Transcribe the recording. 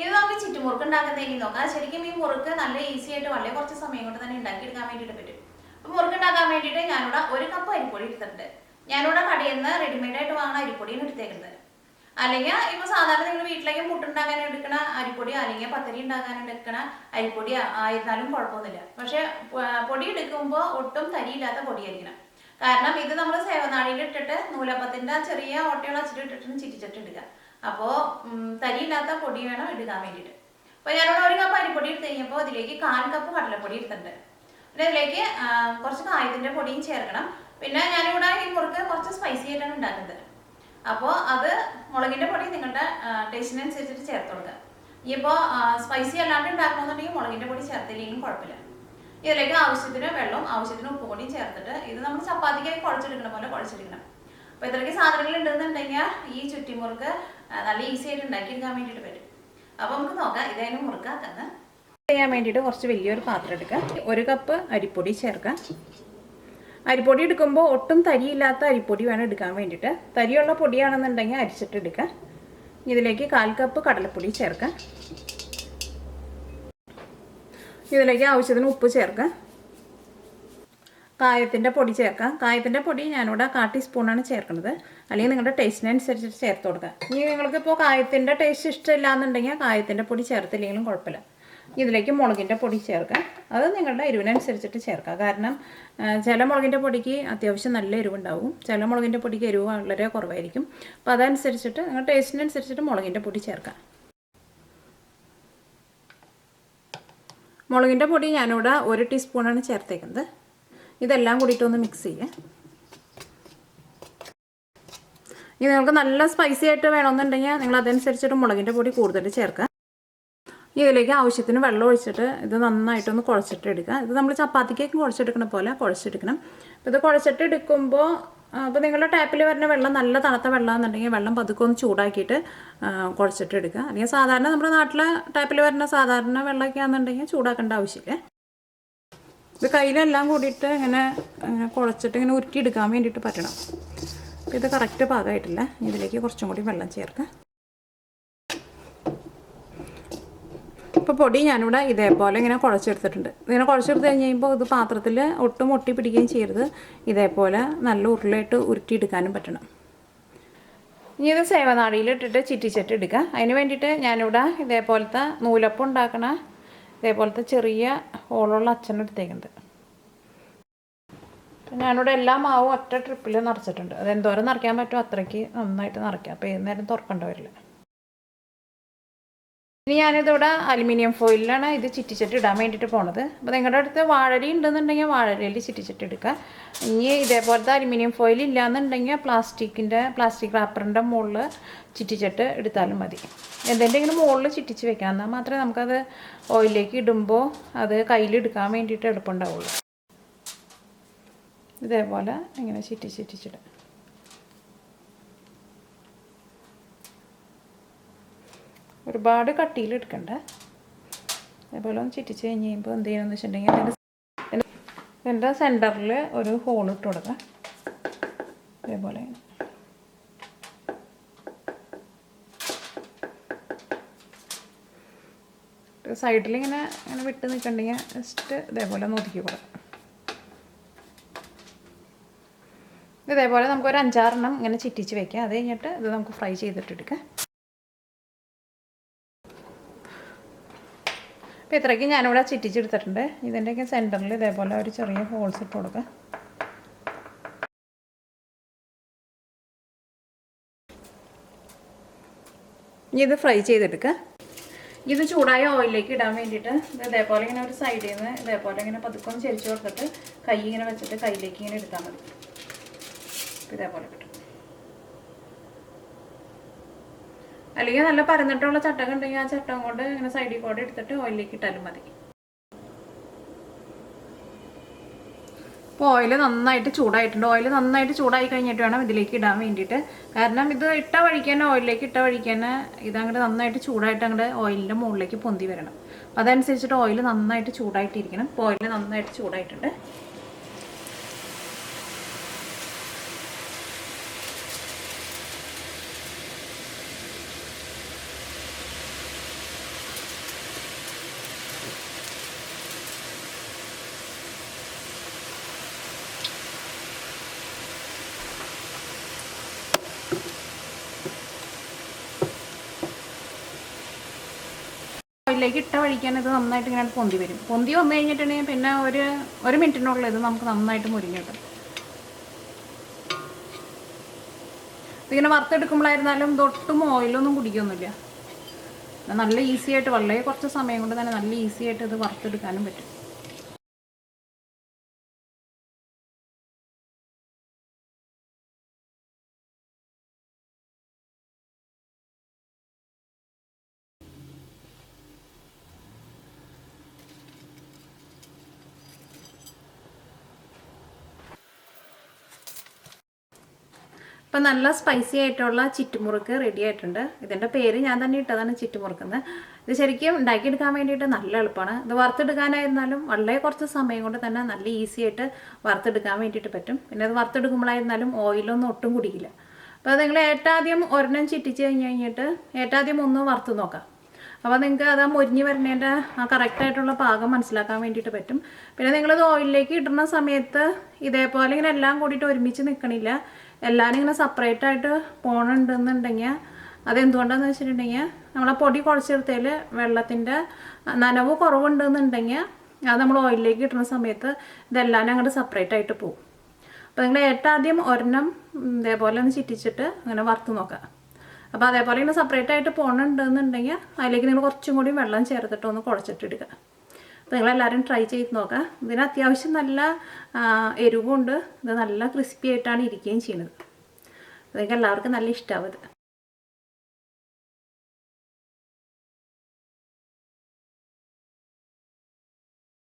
ഇത് നമുക്ക് ചുറ്റുമുറുക്ക് ഉണ്ടാക്കുന്നതിന് നോക്കാം. ശരിക്കും ഈ മുറുക്ക് നല്ല ഈസി ആയിട്ട് വളരെ കുറച്ച് സമയം കൊണ്ട് തന്നെ ഉണ്ടാക്കിയെടുക്കാൻ വേണ്ടിയിട്ട് പറ്റും. അപ്പോൾ മുറുക്ക് ഉണ്ടാക്കാൻ വേണ്ടിയിട്ട് ഞാനിവിടെ 1 കപ്പ് അരിപ്പൊടി എടുത്തിട്ടുണ്ട്. ഞാനിവിടെ കടയിൽ നിന്ന് റെഡിമെയ്ഡ് ആയിട്ട് വാങ്ങുന്ന അരിപ്പൊടിയാണ് എടുത്തേക്കുന്നത്. അല്ലെങ്കിൽ ഇപ്പോൾ സാധാരണ നിങ്ങൾ വീട്ടിലേക്ക് പുട്ടുണ്ടാക്കാൻ എടുക്കണ അരിപ്പൊടി അല്ലെങ്കിൽ പത്തിരി ഉണ്ടാക്കാൻ എടുക്കണ അരിപ്പൊടി ആയിരുന്നാലും കുഴപ്പമൊന്നുമില്ല. പക്ഷെ പൊടി എടുക്കുമ്പോൾ ഒട്ടും തരിയില്ലാത്ത പൊടിയായിരിക്കണം. കാരണം ഇത് നമ്മൾ സേവനാഴിയിൽ ഇട്ടിട്ട് നൂലപ്പത്തിൻ്റെ ചെറിയ ഓട്ടയുള്ള അച്ചിട്ട് ഇട്ടിട്ട് ചിറ്റിച്ചിട്ട് എടുക്കുക. അപ്പോൾ തരിയില്ലാത്ത പൊടി വേണം എടുക്കാൻ വേണ്ടിയിട്ട്. അപ്പോൾ ഞാനിവിടെ 1 കപ്പ് അരിപ്പൊടി എടുത്ത് കഴിഞ്ഞപ്പോൾ ഇതിലേക്ക് 1/4 കപ്പ് കടലപ്പൊടി എടുത്തിട്ടുണ്ട്. പിന്നെ ഇതിലേക്ക് കുറച്ച് കായത്തിൻ്റെ പൊടിയും ചേർക്കണം. പിന്നെ ഞാനിവിടെ ഈ മുറുക്ക് കുറച്ച് സ്പൈസി ആയിട്ടാണ് ഉണ്ടാക്കുന്നത്. അപ്പോൾ അത് മുളകിൻ്റെ പൊടി നിങ്ങളുടെ ടേസ്റ്റിനനുസരിച്ചിട്ട് ചേർത്ത് കൊടുക്കുക. ഇപ്പോൾ സ്പൈസി അല്ലാണ്ട് ഉണ്ടാക്കണമെന്നുണ്ടെങ്കിൽ മുളകിൻ്റെ പൊടി ചേർത്തില്ലെങ്കിലും കുഴപ്പമില്ല. ഇതിലേക്ക് ആവശ്യത്തിന് വെള്ളവും ആവശ്യത്തിന് ഉപ്പ് പൊടിയും ചേർത്തിട്ട് ഇത് നമ്മൾ ചപ്പാത്തിക്കായി കുഴച്ചെടുക്കുന്ന പോലെ കുഴച്ചെടുക്കണം. അപ്പോൾ ഇത്രയ്ക്ക് സാധനങ്ങൾ ഉണ്ടെന്നുണ്ടെങ്കിൽ ഈ ചുറ്റിമുറുക്ക് നല്ല ഈസി ആയിട്ട് ഉണ്ടാക്കിയെടുക്കാൻ വേണ്ടിയിട്ട് പറ്റും. അപ്പോൾ നമുക്ക് നോക്കാം ഇതതിന് മുറുക്കാക്കുന്നത് ചെയ്യാൻ വേണ്ടിയിട്ട് കുറച്ച് വലിയൊരു പാത്രം എടുക്കുക. 1 കപ്പ് അരിപ്പൊടി ചേർക്കാം. അരിപ്പൊടി എടുക്കുമ്പോൾ ഒട്ടും തരിയില്ലാത്ത അരിപ്പൊടി വേണം എടുക്കാൻ വേണ്ടിയിട്ട്. തരിയുള്ള പൊടിയാണെന്നുണ്ടെങ്കിൽ അരിച്ചിട്ട് എടുക്കുക. ഇതിലേക്ക് 1/4 കപ്പ് കടലപ്പൊടി ചേർക്കാം. ഇതിലേക്ക് ആവശ്യത്തിന് ഉപ്പ് ചേർക്കാം. കായത്തിൻ്റെ പൊടി ചേർക്കാം. കായത്തിൻ്റെ പൊടി ഞാനിവിടെ 1/4 ടീസ്പൂണാണ് ചേർക്കുന്നത്. അല്ലെങ്കിൽ നിങ്ങളുടെ ടേസ്റ്റിനനുസരിച്ചിട്ട് ചേർത്ത് കൊടുക്കുക. ഇനി നിങ്ങൾക്കിപ്പോൾ കായത്തിൻ്റെ ടേസ്റ്റ് ഇഷ്ടമില്ല എന്നുണ്ടെങ്കിൽ കായത്തിൻ്റെ പൊടി ചേർത്തില്ലെങ്കിലും കുഴപ്പമില്ല. ഇതിലേക്ക് മുളകിൻ്റെ പൊടി ചേർക്കാം. അത് നിങ്ങളുടെ എരിവിനനുസരിച്ചിട്ട് ചേർക്കുക. കാരണം ചില മുളകിൻ്റെ പൊടിക്ക് അത്യാവശ്യം നല്ല എരിവുണ്ടാവും, ചില മുളകിൻ്റെ പൊടിക്ക് എരിവ് വളരെ കുറവായിരിക്കും. അപ്പോൾ അതനുസരിച്ചിട്ട് നിങ്ങളുടെ ടേസ്റ്റിനനുസരിച്ചിട്ട് മുളകിൻ്റെ പൊടി ചേർക്കാം. മുളകിൻ്റെ പൊടി ഞാനിവിടെ 1 ടീസ്പൂണാണ് ചേർത്തേക്കുന്നത്. ഇതെല്ലാം കൂടിയിട്ടൊന്ന് മിക്സ് ചെയ്യുക. ഇനി നിങ്ങൾക്ക് നല്ല സ്പൈസി ആയിട്ട് വേണമെന്നുണ്ടെങ്കിൽ നിങ്ങൾ അതനുസരിച്ചിട്ട് മുളകിൻ്റെ പൊടി കൂടുതൽ ചേർക്കുക. ഇതിലേക്ക് ആവശ്യത്തിന് വെള്ളം ഒഴിച്ചിട്ട് ഇത് നന്നായിട്ടൊന്ന് കുഴച്ചിട്ട് എടുക്കുക. ഇത് നമ്മൾ ചപ്പാത്തിക്കേക്ക് കുഴച്ചെടുക്കണ പോലെ കുഴച്ചെടുക്കണം. അപ്പോൾ ഇത് കുഴച്ചിട്ട് എടുക്കുമ്പോൾ അപ്പോൾ നിങ്ങളുടെ ടാപ്പിൽ വരുന്ന വെള്ളം നല്ല തണുത്ത വെള്ളമാണെന്നുണ്ടെങ്കിൽ വെള്ളം പതുക്കെ ഒന്ന് ചൂടാക്കിയിട്ട് കുഴച്ചിട്ട് എടുക്കുക. അല്ലെങ്കിൽ സാധാരണ നമ്മുടെ നാട്ടിലെ ടാപ്പിൽ വരുന്ന സാധാരണ വെള്ളമൊക്കെ ആണെന്നുണ്ടെങ്കിൽ ചൂടാക്കേണ്ട ആവശ്യമില്ല. ഇത് കയ്യിലെല്ലാം കൂടിയിട്ട് ഇങ്ങനെ കുഴച്ചിട്ട് ഇങ്ങനെ ഉരുട്ടിയെടുക്കാൻ വേണ്ടിയിട്ട് പറ്റണം. അപ്പോൾ ഇത് കറക്റ്റ് പാകമായിട്ടില്ല. ഇതിലേക്ക് കുറച്ചും കൂടി വെള്ളം ചേർക്കാം. ഇപ്പോൾ പൊടി ഞാനിവിടെ ഇതേപോലെ ഇങ്ങനെ കുഴച്ചെടുത്തിട്ടുണ്ട്. ഇങ്ങനെ കുഴച്ചെടുത്ത് കഴിഞ്ഞ് കഴിയുമ്പോൾ ഇത് പാത്രത്തിൽ ഒട്ടും ഒട്ടി പിടിക്കുകയും ചെയ്യരുത്. ഇതേപോലെ നല്ല ഉരുളായിട്ട് ഉരുട്ടിയെടുക്കാനും പറ്റണം. ഇനി ഇത് സേവനാഴിയിലിട്ടിട്ട് ചിറ്റിച്ചിട്ട് എടുക്കുക. അതിന് വേണ്ടിയിട്ട് ഞാനിവിടെ ഇതേപോലത്തെ നൂലപ്പം ഉണ്ടാക്കണ ഇതേപോലത്തെ ചെറിയ ഹോളുള്ള അച്ഛൻ എടുത്തേക്കുന്നത്. ഞാനിവിടെ എല്ലാ മാവും ഒറ്റ ട്രിപ്പിൽ നിറച്ചിട്ടുണ്ട്. അതെന്തോരം നിറയ്ക്കാൻ പറ്റുമോ അത്രയ്ക്ക് നന്നായിട്ട് നിറയ്ക്കാം. അപ്പോൾ ഏത് നേരം തുറക്കേണ്ട വരില്ല. ഇനി ഞാനിതിവിടെ അലുമിനിയം ഫോയിലാണ് ഇത് ചിറ്റിച്ചിട്ട് ഇടാൻ വേണ്ടിയിട്ട് പോണത്. അപ്പോൾ നിങ്ങളുടെ അടുത്ത് വാഴരി ഉണ്ടെന്നുണ്ടെങ്കിൽ വാഴരിയിൽ ചിറ്റിച്ചിട്ട് എടുക്കുക. ഇനി ഇതേപോലത്തെ അലുമിനിയം ഫോയിൽ ഇല്ലയെന്നുണ്ടെങ്കിൽ പ്ലാസ്റ്റിക് റാപ്പറിൻ്റെ മുകളിൽ ചിറ്റിച്ചിട്ട് എടുത്താലും മതി. എന്തെങ്കിലും മുകളിൽ ചിറ്റിച്ച് വെക്കാം. എന്നാൽ മാത്രമേ നമുക്കത് ഓയിലിലേക്ക് ഇടുമ്പോൾ അത് കയ്യിലെടുക്കാൻ വേണ്ടിയിട്ട് എളുപ്പമുണ്ടാവുള്ളൂ. ഇതേപോലെ ഇങ്ങനെ ചിറ്റിച്ചിട്ടിടുക. ഒരുപാട് കട്ടിയിലെടുക്കണ്ട. അതേപോലെ ഒന്ന് ചിറ്റിച്ച് കഴിഞ്ഞ് കഴിയുമ്പോൾ എന്ത് ചെയ്യണമെന്ന് വെച്ചിട്ടുണ്ടെങ്കിൽ ഇതിൻ്റെ സെൻറ്ററിൽ ഒരു ഹോൾ ഇട്ട് കൊടുക്കുക. ഇതേപോലെ സൈഡിലിങ്ങനെ വിട്ട് നിൽക്കണ്ടെങ്കിൽ ജസ്റ്റ് ഇതേപോലെ ഒന്ന് ഒതുക്കി കൊടുക്കുക. ഇതേപോലെ നമുക്കൊരു 5-6 എണ്ണം ഇങ്ങനെ ചിറ്റിച്ച് വയ്ക്കാം. അത് കഴിഞ്ഞിട്ട് ഇത് നമുക്ക് ഫ്രൈ ചെയ്തിട്ടെടുക്കാം. അപ്പോൾ ഇത്രയ്ക്ക് ഞാനിവിടെ ചിറ്റിച്ചെടുത്തിട്ടുണ്ട്. ഇതിൻ്റെയൊക്കെ സെൻറ്ററിൽ ഇതേപോലെ ഒരു ചെറിയ ഹോൾസ് ഇട്ട് കൊടുക്കുക. ഇനി ഇത് ഫ്രൈ ചെയ്തെടുക്കുക. ഇത് ചൂടായ ഓയിലിലേക്ക് ഇടാൻ വേണ്ടിയിട്ട് ഇതേപോലെ ഇങ്ങനെ ഒരു സൈഡിൽ നിന്ന് ഇതേപോലെ ഇങ്ങനെ പതുക്കൊന്ന് ചെരിച്ച് കൊടുത്തിട്ട് കൈ ഇങ്ങനെ വെച്ചിട്ട് കയ്യിലേക്ക് ഇങ്ങനെ എടുത്താൽ മതി. ഇതേപോലെ കിട്ടും. അല്ലെങ്കിൽ നല്ല പരന്നിട്ടുള്ള ചട്ടകം ഉണ്ടെങ്കിൽ ആ ചട്ടകം കൊണ്ട് ഇങ്ങനെ സൈഡിൽ കൂടെ എടുത്തിട്ട് ഓയിലിലേക്ക് ഇട്ടാലും മതി. അപ്പോൾ ഓയിൽ നന്നായിട്ട് ചൂടായിട്ടുണ്ട്. ഓയിൽ നന്നായിട്ട് ചൂടായി കഴിഞ്ഞിട്ട് വേണം ഇതിലേക്ക് ഇടാൻ വേണ്ടിയിട്ട്. കാരണം ഇത് ഇട്ട വഴിക്കാൻ ഓയിലിലേക്ക് ഇട്ട വഴിക്കാൻ ഇതങ്ങോട്ട് നന്നായിട്ട് ചൂടായിട്ട് അങ്ങോട്ട് ഓയിലിൻ്റെ മുകളിലേക്ക് പൊന്തി വരണം. അതനുസരിച്ചിട്ട് ഓയിൽ നന്നായിട്ട് ചൂടായിട്ടിരിക്കണം. അപ്പോൾ ഓയിൽ നന്നായിട്ട് ചൂടായിട്ടുണ്ട്. ഓയിലിലേക്ക് ഇട്ട വഴിക്കാൻ ഇത് നന്നായിട്ട് ഇങ്ങനെ പൊന്തി വരും. പൊന്തി വന്നു കഴിഞ്ഞിട്ടുണ്ടെങ്കിൽ പിന്നെ ഒരു മിനിറ്റിനുള്ളിൽ ഇത് നമുക്ക് നന്നായിട്ട് മുരിഞ്ഞ് കിട്ടും. ഇതിങ്ങനെ വറുത്തെടുക്കുമ്പോഴായിരുന്നാലും ഇതൊട്ടും ഓയിലൊന്നും കുടിക്കൊന്നുമില്ല. നല്ല ഈസി ആയിട്ട് വളരെ കുറച്ച് സമയം കൊണ്ട് തന്നെ നല്ല ഈസി ആയിട്ട് ഇത് വറുത്തെടുക്കാനും പറ്റും. ഇപ്പം നല്ല സ്പൈസി ആയിട്ടുള്ള ചിറ്റുമുറുക്ക് റെഡി ആയിട്ടുണ്ട്. ഇതിൻ്റെ പേര് ഞാൻ തന്നെ ഇട്ടതാണ് ചിറ്റുമുറുക്കെന്ന്. ഇത് ശരിക്കും ഉണ്ടാക്കിയെടുക്കാൻ വേണ്ടിയിട്ട് നല്ല എളുപ്പമാണ്. ഇത് വറുത്തെടുക്കാനായിരുന്നാലും വളരെ കുറച്ച് സമയം കൊണ്ട് തന്നെ നല്ല ഈസി ആയിട്ട് വറുത്തെടുക്കാൻ വേണ്ടിയിട്ട് പറ്റും. പിന്നെ അത് വറുത്തെടുക്കുമ്പോഴായിരുന്നാലും ഓയിലൊന്നും ഒട്ടും കുടിക്കില്ല. അപ്പോൾ നിങ്ങൾ ഏറ്റാദ്യം ഒരെണ്ണം ചിറ്റിച്ച് കഴിഞ്ഞിട്ട് ഏറ്റാദ്യം ഒന്ന് വറുത്ത് നോക്കാം. അപ്പോൾ നിങ്ങൾക്ക് അത് മൊരിഞ്ഞ് വരുന്നതിൻ്റെ ആ കറക്റ്റായിട്ടുള്ള പാകം മനസ്സിലാക്കാൻ വേണ്ടിയിട്ട് പറ്റും. പിന്നെ നിങ്ങളത് ഓയിലിലേക്ക് ഇടുന്ന സമയത്ത് ഇതേപോലെ ഇങ്ങനെ എല്ലാം കൂടിയിട്ട് ഒരുമിച്ച് നിൽക്കണില്ല. എല്ലാവരും ഇങ്ങനെ സെപ്പറേറ്റായിട്ട് പോകണുണ്ടെന്നുണ്ടെങ്കിൽ അതെന്തുകൊണ്ടാണെന്ന് വെച്ചിട്ടുണ്ടെങ്കിൽ നമ്മളെ പൊടി കുഴച്ചെടുത്തതിൽ വെള്ളത്തിൻ്റെ നനവ് കുറവുണ്ടെന്നുണ്ടെങ്കിൽ അത് നമ്മൾ ഓയിലിലേക്ക് ഇടുന്ന സമയത്ത് ഇതെല്ലാം അങ്ങോട്ട് സെപ്പറേറ്റായിട്ട് പോകും. അപ്പോൾ നിങ്ങൾ ഏറ്റാദ്യം ഒരെണ്ണം ഇതേപോലെ ഒന്ന് ചിറ്റിച്ചിട്ട് അങ്ങനെ വറുത്ത് നോക്കുക. അപ്പോൾ അതേപോലെ ഇങ്ങനെ സെപ്പറേറ്റായിട്ട് പോകണുണ്ടെന്നുണ്ടെങ്കിൽ അതിലേക്ക് നിങ്ങൾ കുറച്ചും കൂടി വെള്ളം ചേർത്തിട്ട് ഒന്ന് കുഴച്ചിട്ടെടുക്കുക. അപ്പോൾ നിങ്ങളെല്ലാവരും ട്രൈ ചെയ്ത് നോക്കുക. ഇതിന് അത്യാവശ്യം നല്ല എരിവുണ്ട്. ഇത് നല്ല ക്രിസ്പി ആയിട്ടാണ് ഇരിക്കുകയും ചെയ്യുന്നത്. നിങ്ങൾക്ക് എല്ലാവർക്കും നല്ല ഇഷ്ടമാവും ഇത്.